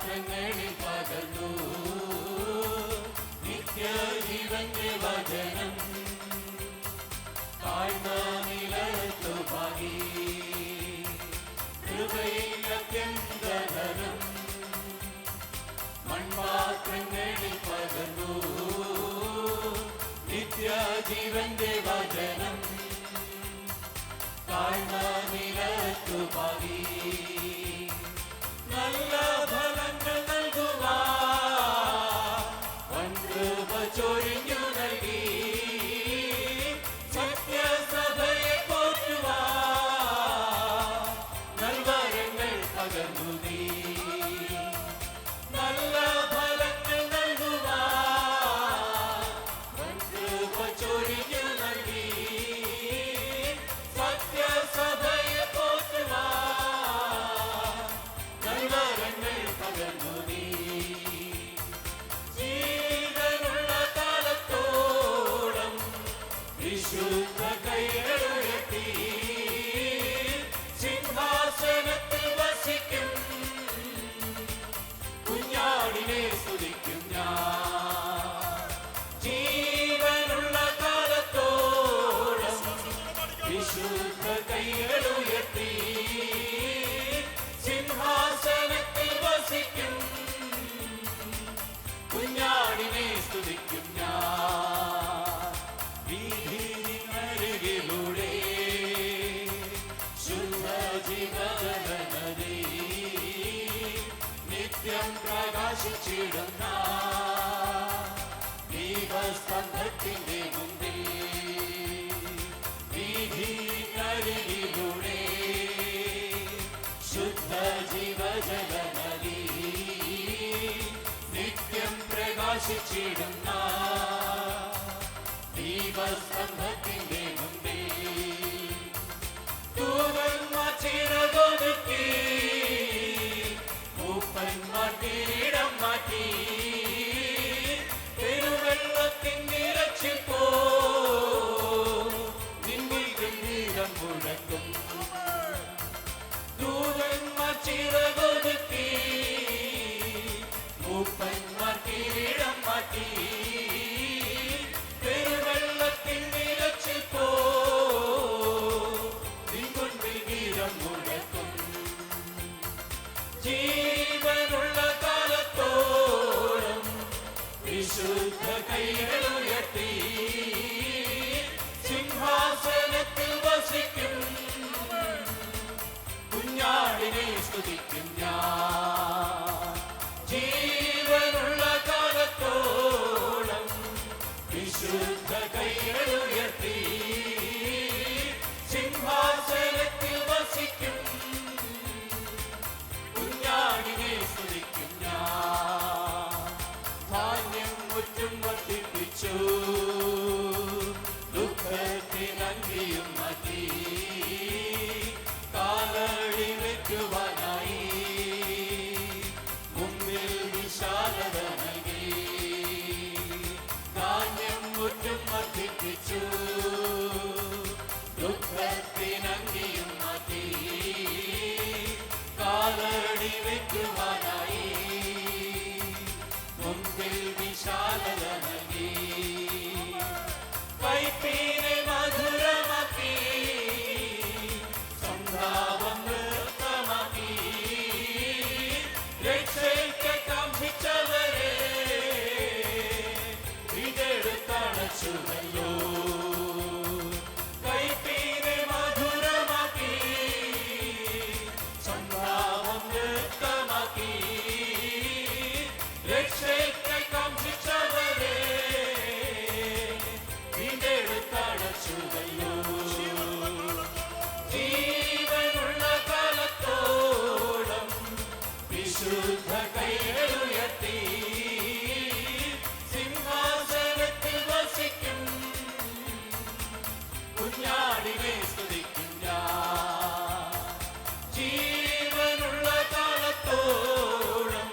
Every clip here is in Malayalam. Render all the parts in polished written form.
മൺപാത്രങ്ങളിൽ പകർന്നു നിത്യജീവന്റെ വചനം താഴ്ന്ന നിലത്തു പാകി കൃപയിൽ അത്യന്തധനം മൺപാത്രങ്ങളിൽ പകർന്നു നിത്യജീവന്റെ വചനം താഴ്ന്ന നിലത്തു പാകി നല്ല ഫലങ്ങൾ നൽകുവാൻ വൻകൃപ ചൊരിഞ്ഞു നൽകി സത്യസഭയെ പോറ്റുവാൻ നൽവരങ്ങൾ പകർന്നു നീ നല്ല ഫലങ്ങൾ നൽകുവാൻ വൻകൃപ ചൊരിഞ്ഞു നൽകി സത്യസഭയെ പോറ്റുവാൻ നൽവരങ്ങൾ പകർന്നു നീ ജീവനുള്ള കാലത്തോളം വിശുദ്ധ കൈകളുയർത്തി സിംഹാസനത്തിൽ വസിക്കും കുഞ്ഞാടിനെ സ്തുതിക്കും ഞാൻ ജീവനുള്ള കാലത്തോളം വിശുദ്ധ കൈകളുയർത്തി സിംഹാസനത്തിൽ വസിക്കും കുഞ്ഞാടിനെ സ്തുതിക്കും ഞാൻ വീതിയിനരികിലൂടെ ശുദ്ധജീവജലനദി നിത്യം പ്രകാശിച്ചിടുന്ന ദീപസ്തംഭത്തിന്റെ മുമ്പിൽ വീതിയിനരികിലൂടെ ശുദ്ധജീവജലനദി നിത്യം പ്രകാശിച്ചിടുന്ന ദീപസ്തംഭത്തിന്റെ മുമ്പിൽ തൂവന്മാർ ചിറകൊതുക്കി മൂപ്പന്മാർ കിരീടം മാറ്റി പെരുവെള്ളത്തിൻ നിറച്ചിപ്പോ നിന്നിൽ ഗംഭീരം മുഴക്കും ദൂതന്മാർ ചിറകൊതുക്കി മൂപ്പന്മാർ കിരീടം മാറ്റി പെരുവെള്ളത്തിൽ നിറച്ചിപ്പോ നിൻമുൻപിൽ ഗീതം മുഴക്കും ജീവനുള്ള കാലത്തോളം വിശുദ്ധ കൈകളുയർത്തി സിംഹാസനത്തിൽ വസിക്കും കുഞ്ഞാടിനെ സ്തുതിക്കും ഞാൻ ജീവനുള്ള കാലത്തോളം വിശുദ്ധ കൈകളുയർത്തി സിംഹാസനത്തിൽ വസിക്കും കുഞ്ഞാടിനെ സ്തുതിക്കും ഞാൻ ധാന്യം മുറ്റും വർദ്ധിപ്പിച്ചു ദുഃഖത്തിനങ്കിയും മതി കാലടി വയ്ക്കുവാനായി മുമ്പിൽ വിശാലത നൽകി ധാന്യം മുറ്റും വർദ്ധിപ്പിച്ചു ദുഃഖത്തിനങ്കിയും മതി കാലടി വയ്ക്കുവാനായി മുമ്പിൽ വിശാലത നൽകി കൈപ്പീനെ മധുരമാക്കി സംഭാവം നൃത്തമാക്കി രക്ഷയ്ക്ക് കാംക്ഷിച്ചവരെ ഇതെടുത്തണച്ചുവല്ലോ കൈപ്പീനെ മധുരമാക്കി സംഭാവം നൃത്തമാക്കി രക്ഷയ്ക്ക് കാംക്ഷിച്ചവരെ ഇതെടുത്തണച്ചുവല്ലോ ജീവനുള്ള കാലത്തോളം വിശുദ്ധ കൈകളുയർത്തി സിംഹാസനത്തിൽ വസിക്കും കുഞ്ഞാടിനെ സ്തുതിക്കും ഞാൻ ജീവനുള്ള കാലത്തോളം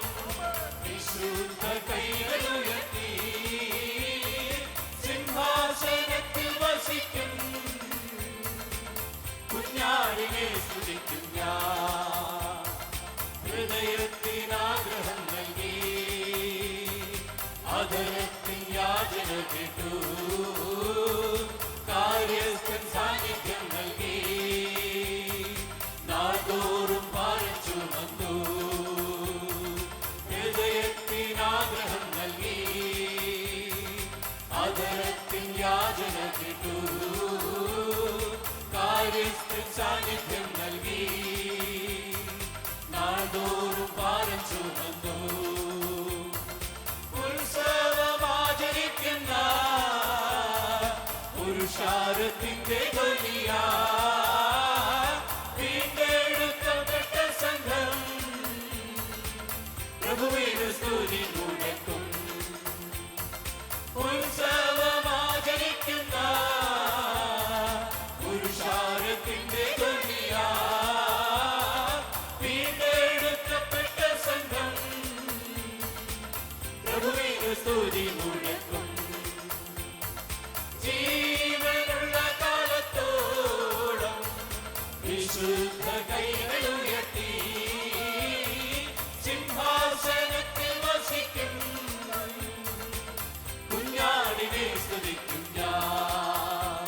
വിശുദ്ധ കൈകളുയർത്തി സിംഹാസനത്തിൽ വസിക്കും കുഞ്ഞാടിനെ സ്തുതിക്കും ഞാൻ ഹൃദയത്തിനാഗ്രഹം കേട്ടു, കാര്യസ്ഥൻ സാന്നിധ്യം നൽകി, നാൾതോറും ഭാരം ചുമന്നു, ഹൃദയത്തിനാഗ്രഹം നൽകി, അതരത്തിൽ യാചന കേട്ടു, കാര്യസ്ഥൻ സാന്നിധ്യം നൽകി, നാൾതോറും ഭാരം ചുമന്നു. ഉത്സവമാചരിക്കുന്ന പുരുഷാരത്തിന്റെ ധ്വനിയാ, വീണ്ടെടുക്കപ്പെട്ട സംഘം പ്രഭുവിന് സ്തുതി മുഴക്കും. ഉത്സവമാചരിക്കുന്ന പുരുഷാരത്തിന്റെ ധ്വനിയാ, വീണ്ടെടുക്കപ്പെട്ട സംഘം പ്രഭുവിന് സ്തുതി മുഴക്കും. ജീവനുള്ള കാലത്തോളം വിശുദ്ധ കൈകൾ ഉയർത്തി സിംഹാസനത്തിൽ വസിക്കും കുഞ്ഞാടിനെ സ്തുതിക്കും ഞാൻ.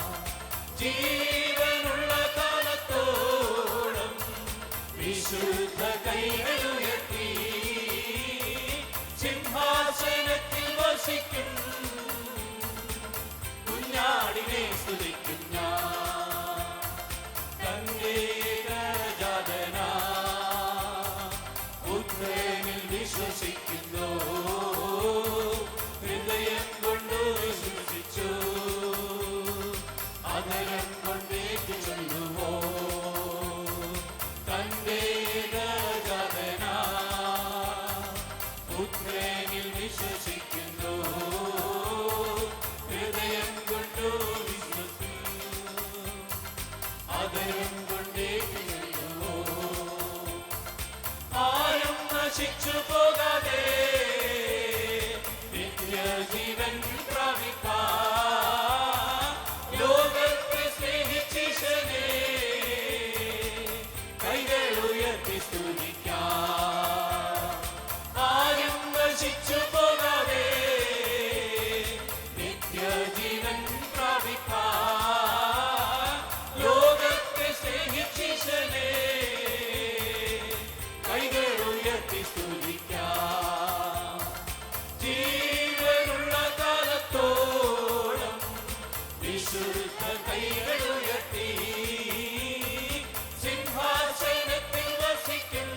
ജീവനുള്ള കാലത്തോളം വിശുദ്ധ കൈകൾ ഉയർത്തി സിംഹാസനത്തിൽ വസിക്കും കുഞ്ഞാടിനെ സ്തുതിക്കും ഞാൻ. തന്റെ ഏകജാതനാ പുത്രനിൽ വിശ്വസിക്കുന്നു, ഹൃദയം കൊണ്ട് വിശ്വസിച്ചു, അതരം കൊണ്ടേറ്റു ചൊല്ലുവോ. തന്റെ ഏകജാതനാ പുത്രനിൽ വിശ്വസിക്കുന്നു, ഹൃദയം കൊണ്ടു വിശ്വസിക്കുന്നു, അതരം കൊണ്ടേറ്റു ചൊല്ലുവോ. ആരും നശിച്ചു പോകാതെ നിത്യജീവൻ പ്രാപിപ്പാൻ ലോകത്തെ സ്നേഹിച്ചീശനെ കൈകൾ ഉയർത്തി സ്തുതിക്കാം. ആരും നശിച്ചു പോകാതെ നിത്യജീവൻ പ്രാപിപ്പാൻ ലോകത്തെ സ്നേഹിച്ചീശനെ കൈകൾ ഉയർത്തി സ്തുതിക്കാം. ജീവനുള്ള കാലത്തോളം വിശുദ്ധ കൈകൾ ഉയർത്തി സിംഹാസനത്തിൽ വസിക്കും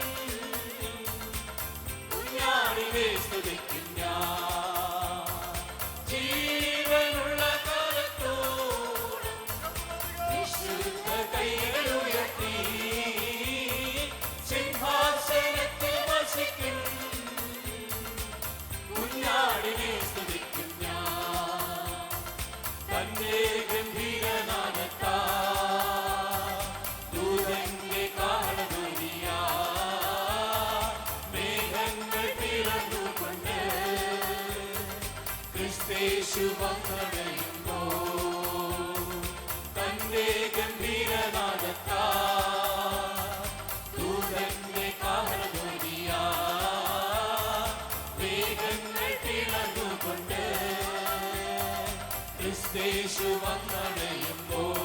കുഞ്ഞാടിനെ സ്തുതിക്കും ഞാൻ. ജീവനുള്ള കാലത്തോളം വിശുദ്ധ കൈകൾ ഉയർത്തി സിംഹാസനത്തിൽ വസിക്കും കുഞ്ഞാടിനെ സ്തുതിക്കും ഞാൻ. തന്റെ ഗംഭീരനാദത്താ ദൂതന്റെ കാഹളധ്വനിയാ, മേഘങ്ങൾ പിളർന്നുകൊണ്ട് ക്രിസ്തേശു വന്നണയുമ്പോൾ. തന്റെ ഗംഭീരനാദത്താ ദൂതന്റെ കാഹളധ്വനിയാ, മേഘങ്ങൾ പിളർന്നുകൊണ്ട് ക്രിസ്തേശു വന്നണയുമ്പോൾ.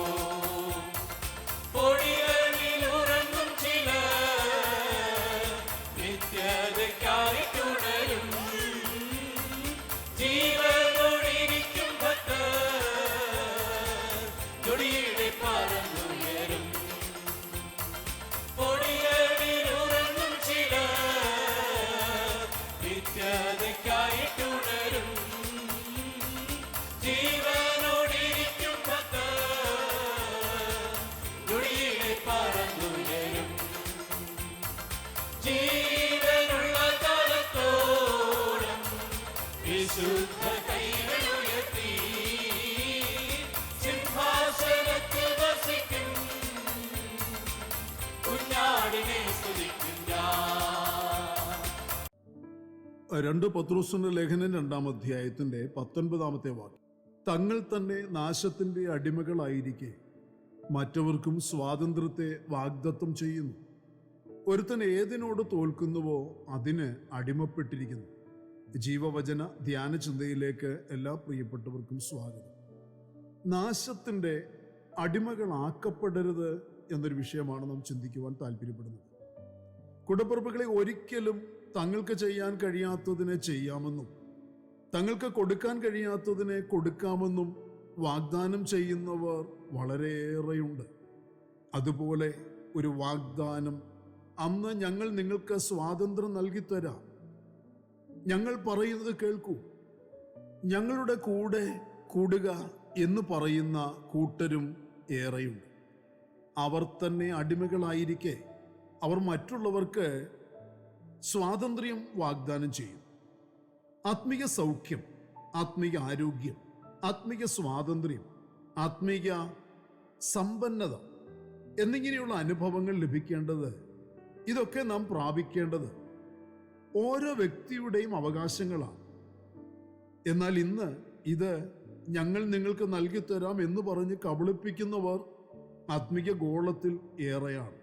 പൊടികളിൽ ഉറങ്ങും ചിലർ നിത്യതയ്ക്കായി തുടരും, ജീവനോടിരിക്കും ഭക്തർ നൊടിയുടെ പറന്നുയരും. പൊടികളിൽ ഉറങ്ങും ചിലർ നിത്യതയ്ക്കായി തുടരും, ജീവനോടിരിക്കും ഭക്തർ നൊടിയുടെ പറന്നുയരും. ജീവനുള്ള കാലത്തോളം വിശുദ്ധ കൈകൾ ഉയർത്തി സിംഹാസനത്തിൽ വസിക്കും കുഞ്ഞാടിനെ സ്തുതിക്കും ഞാൻ. 2 പത്രോസിന്റെ ലേഖനം 2-ാം അധ്യായത്തിന്റെ 19-ാമത്തെ വാക്യം. തങ്ങൾ തന്നെ നാശത്തിന്റെ അടിമകളായിരിക്കെ മറ്റവർക്കും സ്വാതന്ത്ര്യത്തെ വാഗ്ദത്തം ചെയ്യുന്നു. ഒരുത്തൻ ഏതിനോട് തോൽക്കുന്നുവോ അതിന് അടിമപ്പെട്ടിരിക്കുന്നു. ജീവവചന ധ്യാന ചിന്തയിലേക്ക് എല്ലാ പ്രിയപ്പെട്ടവർക്കും സ്വാഗതം. നാശത്തിൻ്റെ അടിമകളാക്കപ്പെടരുത് എന്നൊരു വിഷയമാണ് നാം ചിന്തിക്കുവാൻ താല്പര്യപ്പെടുന്നത്. കുടപ്പിറപ്പുകളെ ഒരിക്കലും തങ്ങൾക്ക് ചെയ്യാൻ കഴിയാത്തതിനെ ചെയ്യാമെന്നും തങ്ങൾക്ക് കൊടുക്കാൻ കഴിയാത്തതിനെ കൊടുക്കാമെന്നും വാഗ്ദാനം ചെയ്യുന്നവർ വളരെയേറെയുണ്ട്. അതുപോലെ ഒരു വാഗ്ദാനം, അന്ന് ഞങ്ങൾ നിങ്ങൾക്ക് സ്വാതന്ത്ര്യം നൽകിത്തരാം, ഞങ്ങൾ പറയുന്നത് കേൾക്കൂ, ഞങ്ങളുടെ കൂടെ കൂടുക എന്ന് പറയുന്ന കൂട്ടരും ഏറെയുണ്ട്. അവർ തന്നെ അടിമകളായിരിക്കെ അവർ മറ്റുള്ളവർക്ക് സ്വാതന്ത്ര്യം വാഗ്ദാനം ചെയ്യും. ആത്മീയ സൗഖ്യം, ആത്മീയ ആരോഗ്യം, ആത്മീയ സ്വാതന്ത്ര്യം, ആത്മീയ സമ്പന്നത എന്നിങ്ങനെയുള്ള അനുഭവങ്ങൾ ലഭിക്കേണ്ടത്, ഇതൊക്കെ നാം പ്രാപിക്കേണ്ടത് ഓരോ വ്യക്തിയുടെയും അവകാശങ്ങളാണ്. എന്നാൽ ഇന്ന് ഇത് ഞങ്ങൾ നിങ്ങൾക്ക് നൽകിത്തരാം എന്ന് പറഞ്ഞ് കബളിപ്പിക്കുന്നവർ ആത്മീയ ഗോളത്തിൽ ഏറെയാണ്.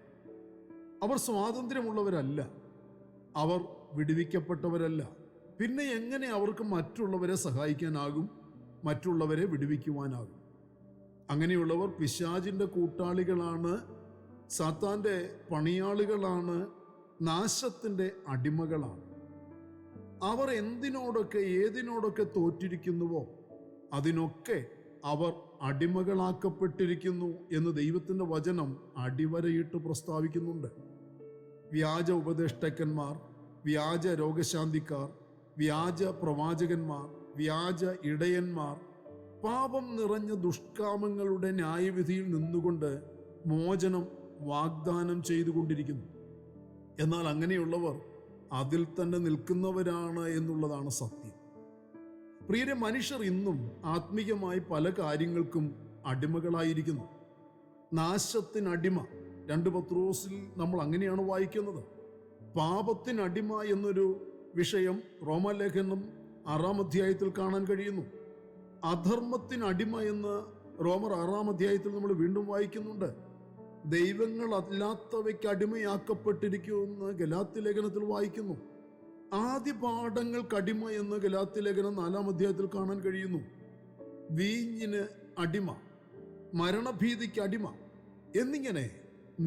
അവർ സ്വാതന്ത്ര്യമുള്ളവരല്ല, അവർ വിടുവിക്കപ്പെട്ടവരല്ല. പിന്നെ എങ്ങനെ അവർക്ക് മറ്റുള്ളവരെ സഹായിക്കാനാകും, മറ്റുള്ളവരെ വിടുവിക്കുവാനാകും? അങ്ങനെയുള്ളവർ പിശാചിൻ്റെ കൂട്ടാളികളാണ്, സാത്താൻ്റെ പണിയാളികളാണ്, നാശത്തിൻ്റെ അടിമകളാണ്. അവർ എന്തിനോടൊക്കെ ഏതിനോടൊക്കെ തോറ്റിരിക്കുന്നുവോ അതിനൊക്കെ അവർ അടിമകളാക്കപ്പെട്ടിരിക്കുന്നു എന്ന് ദൈവത്തിൻ്റെ വചനം അടിവരയിട്ട് പ്രസ്താവിക്കുന്നുണ്ട്. വ്യാജ ഉപദേഷ്ടാക്കന്മാർ, വ്യാജ രോഗശാന്തിക്കാർ, വ്യാജ പ്രവാചകന്മാർ, വ്യാജ ഇടയന്മാർ പാപം നിറഞ്ഞ ദുഷ്കാമങ്ങളുടെ ന്യായവിധിയിൽ നിന്നുകൊണ്ട് മോചനം വാഗ്ദാനം ചെയ്തുകൊണ്ടിരിക്കുന്നു. എന്നാൽ അങ്ങനെയുള്ളവർ അതിൽ തന്നെ നിൽക്കുന്നവരാണ് എന്നുള്ളതാണ് സത്യം. പ്രിയരെ, മനുഷ്യർ ഇന്നും ആത്മീയമായി പല കാര്യങ്ങൾക്കും അടിമകളായിരിക്കുന്നു. നാശത്തിനടിമ, 2 പത്രോസിൽ നമ്മൾ അങ്ങനെയാണ് വായിക്കുന്നത്. പാപത്തിനടിമ എന്നൊരു വിഷയം റോമാലേഖനം 6-ാം അധ്യായത്തിൽ കാണാൻ കഴിയുന്നു. അധർമ്മത്തിനടിമ എന്ന് റോമർ 6-ാം അധ്യായത്തിൽ നമ്മൾ വീണ്ടും വായിക്കുന്നുണ്ട്. ദൈവങ്ങളല്ലാത്തവയ്ക്ക് അടിമയാക്കപ്പെട്ടിരിക്കുമെന്ന് ഗലാത്യ ലേഖനത്തിൽ വായിക്കുന്നു. ആദ്യ പാഠങ്ങൾക്ക് അടിമ എന്ന് ഗലാത്യ ലേഖനം 4-ാം അധ്യായത്തിൽ കാണാൻ കഴിയുന്നു. വീഞ്ഞിന് അടിമ, മരണഭീതിക്ക് അടിമ എന്നിങ്ങനെ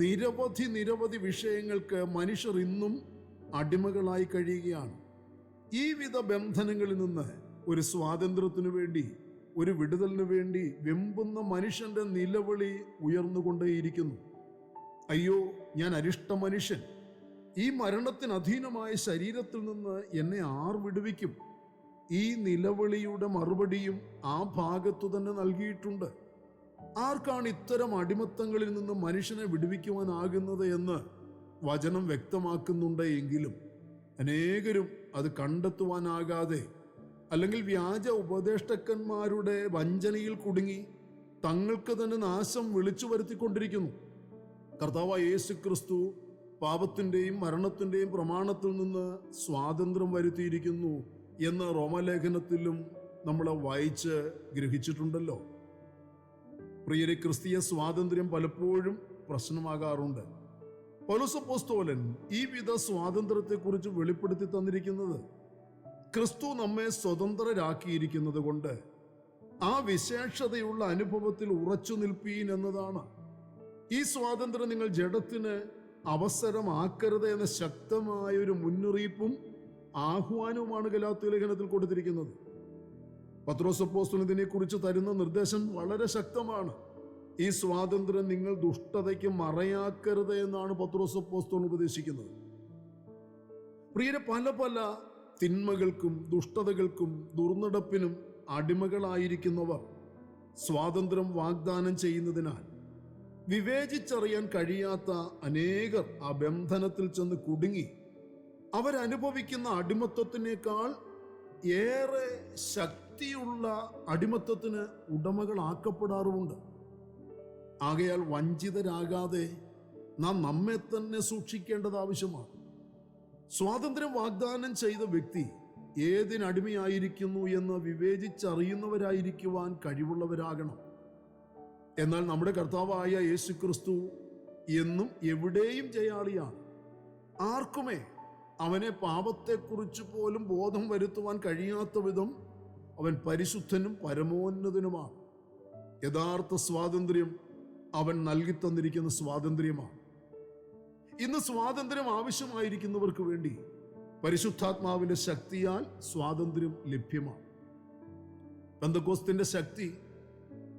നിരവധി വിഷയങ്ങൾക്ക് മനുഷ്യർ ഇന്നും അടിമകളായി കഴിയുകയാണ്. ഈ വിധ ബന്ധനങ്ങളിൽ നിന്ന് ഒരു സ്വാതന്ത്ര്യത്തിനു വേണ്ടി, ഒരു വിടുതലിനു വേണ്ടി വെമ്പുന്ന മനുഷ്യന്റെ നിലവിളി ഉയർന്നുകൊണ്ടേയിരിക്കുന്നു. അയ്യോ, ഞാൻ അരിഷ്ട മനുഷ്യൻ, ഈ മരണത്തിന് അധീനമായ ശരീരത്തിൽ നിന്ന് എന്നെ ആർ വിടുവിക്കും? ഈ നിലവിളിയുടെ മറുപടിയും ആ ഭാഗത്തു തന്നെ നൽകിയിട്ടുണ്ട്. ആർക്കാണ് ഇത്തരം അടിമത്തങ്ങളിൽ നിന്ന് മനുഷ്യനെ വിടുവിക്കുവാനാകുന്നത് എന്ന് വചനം വ്യക്തമാക്കുന്നുണ്ട്. എങ്കിലും അനേകരും അത് കണ്ടെത്തുവാനാകാതെ, അല്ലെങ്കിൽ വ്യാജ ഉപദേഷ്ടാക്കന്മാരുടെ വഞ്ചനയിൽ കുടുങ്ങി തങ്ങൾക്ക് തന്നെ നാശം വിളിച്ചു വരുത്തിക്കൊണ്ടിരിക്കുന്നു. കർത്താവായ യേശു ക്രിസ്തു പാപത്തിൻ്റെയും മരണത്തിൻ്റെയും പ്രമാണത്തിൽ നിന്ന് സ്വാതന്ത്ര്യം വരുത്തിയിരിക്കുന്നു എന്ന് റോമാലേഖനത്തിലും നമ്മൾ വായിച്ച് ഗ്രഹിച്ചിട്ടുണ്ടല്ലോ. പ്രിയരെ, ക്രിസ്തീയ സ്വാതന്ത്ര്യം പലപ്പോഴും പ്രശ്നമാകാറുണ്ട്. പൗലോസ് അപ്പോസ്തലൻ ഈ വിധ സ്വാതന്ത്ര്യത്തെക്കുറിച്ച് വെളിപ്പെടുത്തി തന്നിരിക്കുന്നത് ക്രിസ്തു നമ്മെ സ്വതന്ത്രരാക്കിയിരിക്കുന്നത് കൊണ്ട് ആ വിശേഷതയുള്ള അനുഭവത്തിൽ ഉറച്ചു നിൽപ്പീൻ എന്നതാണ്. ഈ സ്വാതന്ത്ര്യം നിങ്ങൾ ജഡത്തിന് അവസരമാക്കരുത് എന്ന ശക്തമായൊരു മുന്നറിയിപ്പും ആഹ്വാനവുമാണ് ഗലാത്യ ലേഖനത്തിൽ കൊടുത്തിരിക്കുന്നത്. പത്രോസ് അപ്പോസ്തലൻ ഇതിനെക്കുറിച്ച് തരുന്ന നിർദ്ദേശം വളരെ ശക്തമാണ്. ഈ സ്വാതന്ത്ര്യം നിങ്ങൾ ദുഷ്ടതയ്ക്ക് മറയാക്കരുത് എന്നാണ് പത്രോസ് അപ്പോസ്തലൻ ഉപദേശിക്കുന്നത്. പ്രിയരെ, പല തിന്മകൾക്കും ദുഷ്ടതകൾക്കും ദുർനടപ്പിനും അടിമകളായിരിക്കുന്നവർ സ്വാതന്ത്ര്യം വാഗ്ദാനം ചെയ്യുന്നതിനാൽ വിവേചിച്ചറിയാൻ കഴിയാത്ത അനേകർ ആ ബന്ധനത്തിൽ ചെന്ന് കുടുങ്ങി അവരനുഭവിക്കുന്ന അടിമത്തത്തിനേക്കാൾ ഏറെ ശക്തിയുള്ള അടിമത്തത്തിന് ഉടമകളാക്കപ്പെടാറുമുണ്ട്. ആകയാൽ വഞ്ചിതരാകാതെ നാം നമ്മെ തന്നെ സൂക്ഷിക്കേണ്ടത് ആവശ്യമാണ്. സ്വാതന്ത്ര്യം വാഗ്ദാനം ചെയ്ത വ്യക്തി ഏതിനടിമയായിരിക്കുന്നു എന്ന് വിവേചിച്ചറിയുന്നവരായിരിക്കുവാൻ കഴിവുള്ളവരാകണം. എന്നാൽ നമ്മുടെ കർത്താവായ യേശു ക്രിസ്തു എന്നും എവിടെയും ജയാളിയാണ്. ആർക്കുമേ അവനെ പാപത്തെക്കുറിച്ച് പോലും ബോധം വരുത്തുവാൻ കഴിയാത്ത വിധം അവൻ പരിശുദ്ധനും പരമോന്നതനുമാണ്. യഥാർത്ഥ സ്വാതന്ത്ര്യം അവൻ നൽകി തന്നിരിക്കുന്ന സ്വാതന്ത്ര്യമാണ്. ഇന്ന് സ്വാതന്ത്ര്യം ആവശ്യമായിരിക്കുന്നവർക്ക് വേണ്ടി പരിശുദ്ധാത്മാവിന്റെ ശക്തിയാൽ സ്വാതന്ത്ര്യം ലഭ്യമാണ്. പെന്തക്കോസ്തിന്റെ ശക്തി,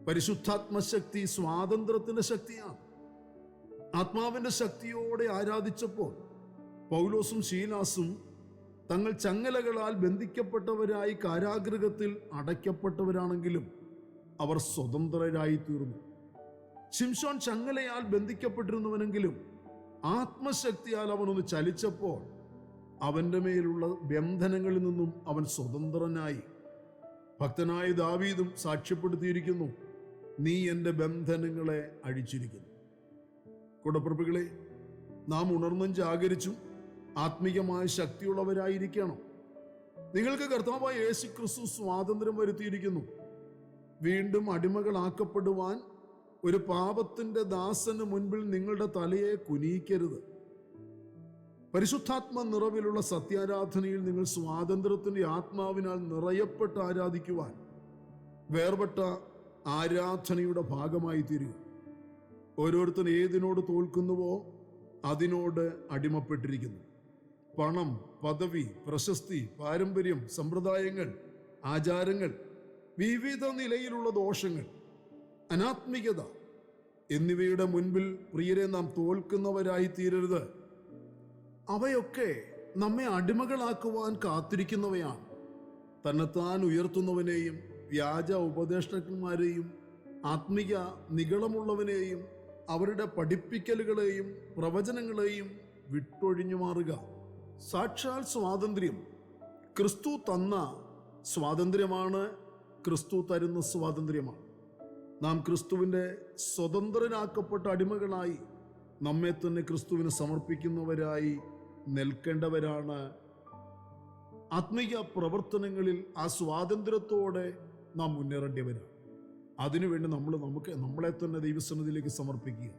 പരിശുദ്ധാത്മശക്തി സ്വാതന്ത്ര്യത്തിന്റെ ശക്തിയാണ്. ആത്മാവിന്റെ ശക്തിയോടെ ആരാധിച്ചപ്പോൾ പൗലോസും ശീലാസും തങ്ങൾ ചങ്ങലകളാൽ ബന്ധിക്കപ്പെട്ടവരായി കാരാഗൃഹത്തിൽ അടയ്ക്കപ്പെട്ടവരാണെങ്കിലും അവർ സ്വതന്ത്രരായി തീർന്നു. ശിംശോൻ ചങ്ങലയാൽ ബന്ധിക്കപ്പെട്ടിരുന്നവനെങ്കിലും ആത്മശക്തിയാൽ അവനൊന്ന് ചലിച്ചപ്പോൾ അവന്റെ മേലുള്ള ബന്ധനങ്ങളിൽ നിന്നും അവൻ സ്വതന്ത്രനായി. ഭക്തനായ ദാവീദും സാക്ഷ്യപ്പെടുത്തിയിരിക്കുന്നു, നീ എൻ്റെ ബന്ധനങ്ങളെ അഴിച്ചിരിക്കുന്നു. കൂടപ്പിറപ്പുകളെ, നാം ഉണർന്നും ജാഗരിച്ചും ആത്മീയമായ ശക്തിയുള്ളവരായിരിക്കണം. നിങ്ങൾക്ക് കർത്താവായ യേശു ക്രിസ്തു സ്വാതന്ത്ര്യം വരുത്തിയിരിക്കുന്നു. വീണ്ടും അടിമകളാക്കപ്പെടുവാൻ ഒരു പാപത്തിന്റെ ദാസന് മുൻപിൽ നിങ്ങളുടെ തലയെ കുനിയിക്കരുത്. പരിശുദ്ധാത്മ നിറവിലുള്ള സത്യാരാധനയിൽ നിങ്ങൾ സ്വാതന്ത്ര്യത്തിന്റെ ആത്മാവിനാൽ നിറയപ്പെട്ട് ആരാധിക്കുവാൻ വേർപെട്ട ആരാധനയുടെ ഭാഗമായി തീരുക. ഓരോരുത്തൻ ഏതിനോട് തോൽക്കുന്നുവോ അതിനോട് അടിമപ്പെട്ടിരിക്കുന്നു. പണം, പദവി, പ്രശസ്തി, പാരമ്പര്യം, സമ്പ്രദായങ്ങൾ, ആചാരങ്ങൾ, വിവിധ നിലയിലുള്ള ദോഷങ്ങൾ, അനാത്മികത എന്നിവയുടെ മുൻപിൽ പ്രിയരെ നാം തോൽക്കുന്നവരായി തീരരുത്. അവയൊക്കെ നമ്മെ അടിമകളാക്കുവാൻ കാത്തിരിക്കുന്നവയാണ്. തന്നെത്താൻ ഉയർത്തുന്നവനെയും വ്യാജ ഉപദേഷ്ടാക്കന്മാരെയും ആത്മീയ നിഗളമുള്ളവനെയും അവരുടെ പഠിപ്പിക്കലുകളെയും പ്രവചനങ്ങളെയും വിട്ടൊഴിഞ്ഞു മാറുക. സാക്ഷാൽ സ്വാതന്ത്ര്യം ക്രിസ്തു തന്ന സ്വാതന്ത്ര്യമാണ്, ക്രിസ്തു തരുന്ന സ്വാതന്ത്ര്യമാണ്. നാം ക്രിസ്തുവിൻ്റെ സ്വതന്ത്രരാക്കപ്പെട്ട അടിമകളായി നമ്മെ തന്നെ ക്രിസ്തുവിന് സമർപ്പിക്കുന്നവരായി നിൽക്കേണ്ടവരാണ്. ആത്മീയ പ്രവർത്തനങ്ങളിൽ ആ സ്വാതന്ത്ര്യത്തോടെ നാം മുന്നേറേണ്ടവരാണ്. അതിനുവേണ്ടി നമ്മളെ തന്നെ ദൈവസന്നിധിയിലേക്ക് സമർപ്പിക്കുക.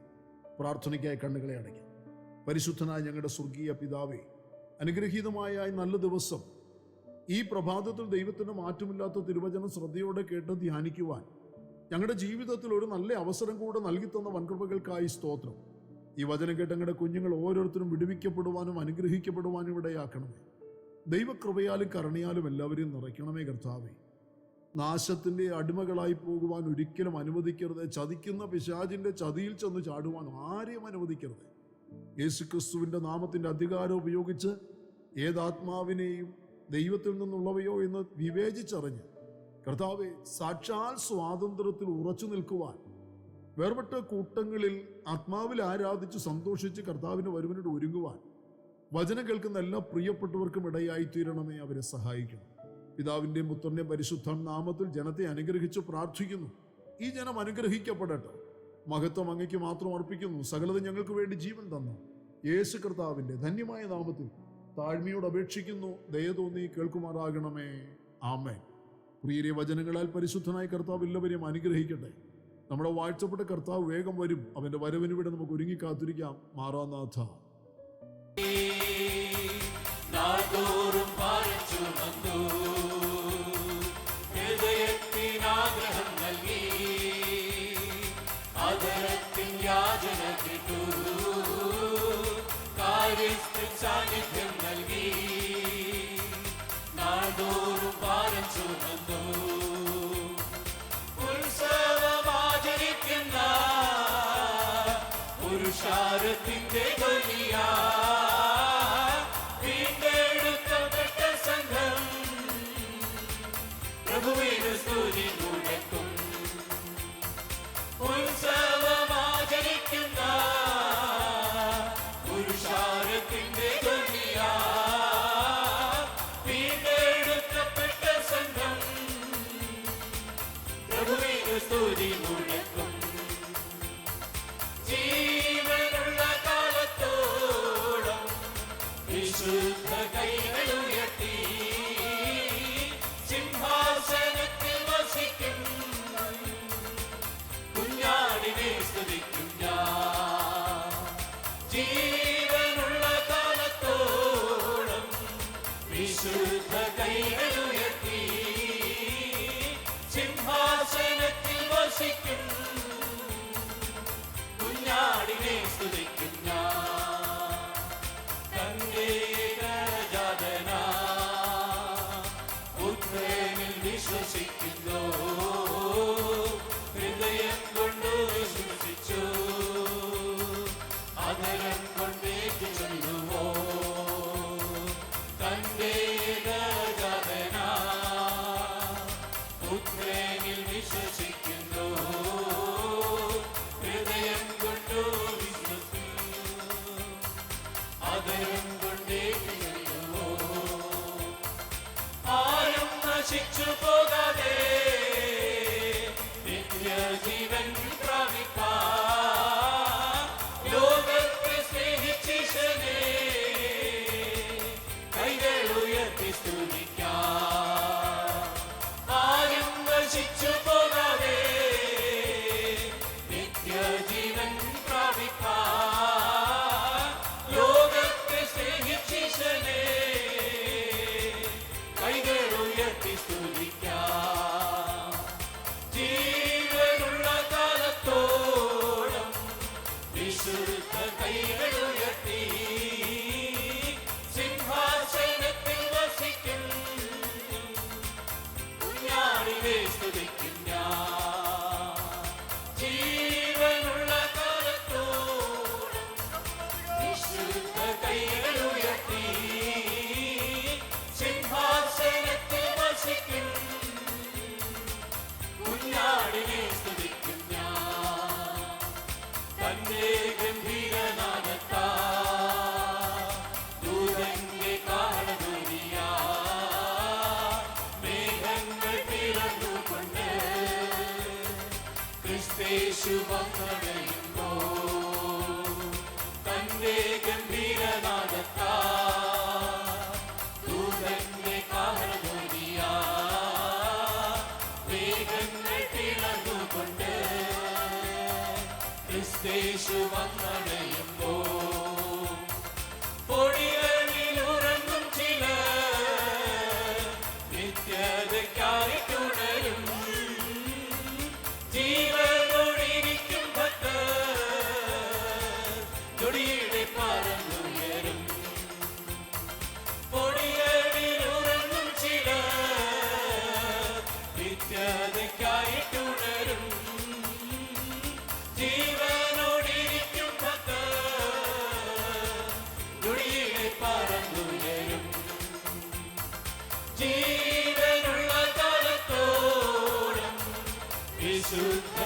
പ്രാർത്ഥനയ്ക്കായി കണ്ണുകളെ അടയ്ക്കാം. പരിശുദ്ധനായ ഞങ്ങളുടെ സ്വർഗീയ പിതാവേ, അനുഗ്രഹീതമായ നല്ല ദിവസം ഈ പ്രഭാതത്തിൽ ദൈവത്തിൻ്റെ മാറ്റമില്ലാത്ത തിരുവചനം ശ്രദ്ധയോടെ കേട്ട് ധ്യാനിക്കുവാൻ ഞങ്ങളുടെ ജീവിതത്തിൽ ഒരു നല്ല അവസരം കൂടെ നൽകി തന്ന വൻകൃപകൾക്കായി സ്തോത്രം. ഈ വചനം കേട്ട് ഞങ്ങളുടെ കുഞ്ഞുങ്ങൾ ഓരോരുത്തരും വിടുവിക്കപ്പെടുവാനും അനുഗ്രഹിക്കപ്പെടുവാനും ഇടയാക്കണമേ. ദൈവകൃപയാലും കരുണയാലും എല്ലാവരെയും നിറയ്ക്കണമേ കർത്താവേ. നാശത്തിൻ്റെ അടിമകളായി പോകുവാൻ ഒരിക്കലും അനുവദിക്കരുത്. ചതിക്കുന്ന പിശാചിൻ്റെ ചതിയിൽ ചെന്ന് ചാടുവാൻ ആരെയും അനുവദിക്കരുത്. യേശുക്രിസ്തുവിൻ്റെ നാമത്തിൻ്റെ അധികാരം ഉപയോഗിച്ച് ഏതാത്മാവിനെയും ദൈവത്തിൽ നിന്നുള്ളവയോ എന്ന് വിവേചിച്ചറിഞ്ഞ് കർത്താവെ, സാക്ഷാൽ സ്വാതന്ത്ര്യത്തിൽ ഉറച്ചു നിൽക്കുവാൻ വേർപെട്ട കൂട്ടങ്ങളിൽ ആത്മാവിൽ ആരാധിച്ച് സന്തോഷിച്ച് കർത്താവിൻ്റെ വരവിനോട് ഒരുങ്ങുവാൻ വചനം കേൾക്കുന്ന എല്ലാ പ്രിയപ്പെട്ടവർക്കും ഇടയായി തീരണമേ. അവരെ സഹായിക്കണം. പിതാവിൻ്റെയും പുത്രൻ്റെയും പരിശുദ്ധ നാമത്തിൽ ജനത്തെ അനുഗ്രഹിച്ച് പ്രാർത്ഥിക്കുന്നു. ഈ ജനം അനുഗ്രഹിക്കപ്പെടട്ടെ. മഹത്വം അങ്ങയ്ക്ക് മാത്രം അർപ്പിക്കുന്നു. സകലത ഞങ്ങൾക്ക് വേണ്ടി ജീവൻ തന്നു യേശു കർത്താവിൻ്റെ ധന്യമായ നാമത്തിൽ താഴ്മയോട് അപേക്ഷിക്കുന്നു. ദയ തോന്നി കേൾക്കുമാറാകണമേ. ആമേൻ. പ്രിയരെ, വചനങ്ങളാൽ പരിശുദ്ധനായ കർത്താവ് എല്ലാവരെയും അനുഗ്രഹിക്കട്ടെ. നമ്മുടെ വാഴ്ചപ്പെട്ട കർത്താവ് വേഗം വരും. അവന്റെ വരവിന് വേണ്ടി നമുക്ക് ഒരുങ്ങി കാത്തിരിക്കാം. മാറാനാഥ. നാൾതോറും പാലിച്ചു വന്നു ഹൃദയത്തിനാഗ്രഹം നൽകി ആദരത്തിൻ യാചന കേട്ടു കാര്യസ്ഥിൽ സാന്നിധ്യം നൽകി നാൾതോറും പാലിച്ചു വന്നു ഉത്സവമാചരിക്കുന്ന പുരുഷാരത്തിന്റെ ധ്വനിയാ വീണ്ടെടുക്കപ്പെട്ട സംഘം പ്രഭുവിന് സ്തുതി മുഴക്കും. ഉത്സവമാചരിക്കുന്ന പുരുഷാരത്തിന്റെ ധ്വനിയാ വീണ്ടെടുക്കപ്പെട്ട സംഘം പ്രഭുവിന് സ്തുതി മുഴക്കും. ജീവനുള്ള കാലത്തോളം വിശുദ്ധ കൈകൾ ഉയർത്തി സിംഹാസനത്തിൽ വസിക്കും കുഞ്ഞാടിനെ സ്തുതിക്കും ഞാൻ. ജീവനുള്ള കാലത്തോളം വിശുദ്ധ കൈകളുയർത്തി സിംഹാസനത്തിൽ വസിക്കും കുഞ്ഞാടിനെ സ്തുതിക്കും ഞാൻ. തന്റെ ഏകജാതനാ പുത്രനിൽ വിശ്വസിക്കുന്നു, ഹൃദയം കൊണ്ട് വിശ്വസിച്ചു, അധരം കൊണ്ടേറ്റു ചൊല്ലുവോ. തന്റെ ഏകജാതനാ പുത്രനിൽ വിശ്വസിക്കുന്നു, ഹൃദയം കൊണ്ട് വിശ്വസിച്ചു, അധരം കൊണ്ടേറ്റു ചൊല്ലുവോ. ആരും നശിച്ചു പോകാതെ നിത്യജീവൻ പ്രാപിപ്പാൻ ലോകത്തെ സ്നേഹിച്ചീശനെ കൈകളുയർത്തി സ്തുതിക്കാം. ആരും നശിച്ചു പോകാതെ നിത്യജീവൻ പ്രാപിപ്പാൻ ലോകത്തെ സ്നേഹിച്ചീശനെ കൈകളുയർത്തി സ്തുതിക്കാം. ജീവനുള്ള കാലത്തോളം വിശുദ്ധ കൈകളുയർത്തി സിംഹാസനത്തിൽ വസിക്കും കുഞ്ഞാടിനെ സ്തുതിക്കും ഞാൻ. ജീവനുള്ള കാലത്തോളം വിശുദ്ധ കൈകളുയർത്തി സിംഹാസനത്തിൽ വസിക്കും കുഞ്ഞാടിനെ സ്തുതിക്കും ഞാൻ. തന്റെ ഗംഭീരനാദത്താ ദൂതന്റെ കാഹളധ്വനിയാ മേഘങ്ങൾ പിളർന്നുകൊണ്ട് ക്രിസ്തേശു വന്നടയുമ്പോൾ. തന്റെ ഗംഭീരനാദത്താ ദൂതന്റെ കാഹളധ്വനിയാ മേഘങ്ങൾ പിളർന്നുകൊണ്ട് ക്രിസ്തേശു വന്നടയുമ്പോൾ. പൊടികളിൽ ഉറങ്ങും ചിലർ നിത്യതയ്ക്കായിട്ടുണരും, ജീവനോടിരിക്കും ഭക്തർ നൊടിയുടെ പറന്നുയരും. പൊടികളിൽ ഉറങ്ങും ചിലർ നിത്യതയ്ക്കായിട്ടുണരും, ജീവനോടിരിക്കും ഭക്തർ നൊടിയുടെ പറന്നുയരും. ജീവനുള്ള കാലത്തോളം വിശുദ്ധ